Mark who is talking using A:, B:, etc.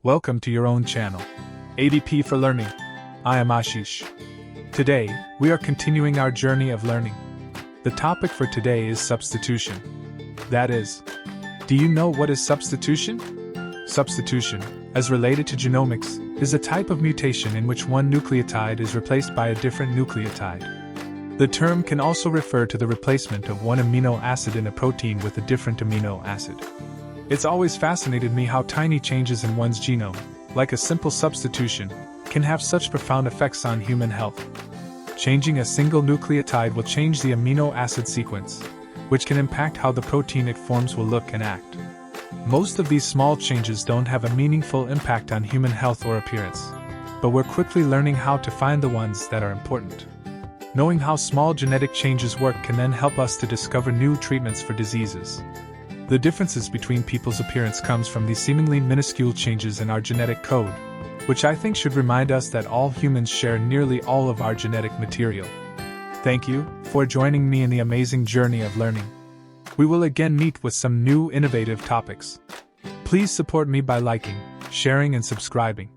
A: Welcome to your own channel, ATP for Learning. I am Aashish. Today, we are continuing our journey of learning. The topic for today is substitution. That is, do you know what is substitution? Substitution, as related to genomics, is a type of mutation in which one nucleotide is replaced by a different nucleotide. The term can also refer to the replacement of one amino acid in a protein with a different amino acid. It's always fascinated me how tiny changes in one's genome, like a simple substitution, can have such profound effects on human health. Changing a single nucleotide will change the amino acid sequence, which can impact how the protein it forms will look and act. Most of these small changes don't have a meaningful impact on human health or appearance, but we're quickly learning how to find the ones that are important. Knowing how small genetic changes work can then help us to discover new treatments for diseases. The differences between people's appearance comes from these seemingly minuscule changes in our genetic code, which I think should remind us that all humans share nearly all of our genetic material. Thank you for joining me in the amazing journey of learning. We will again meet with some new innovative topics. Please support me by liking, sharing and subscribing.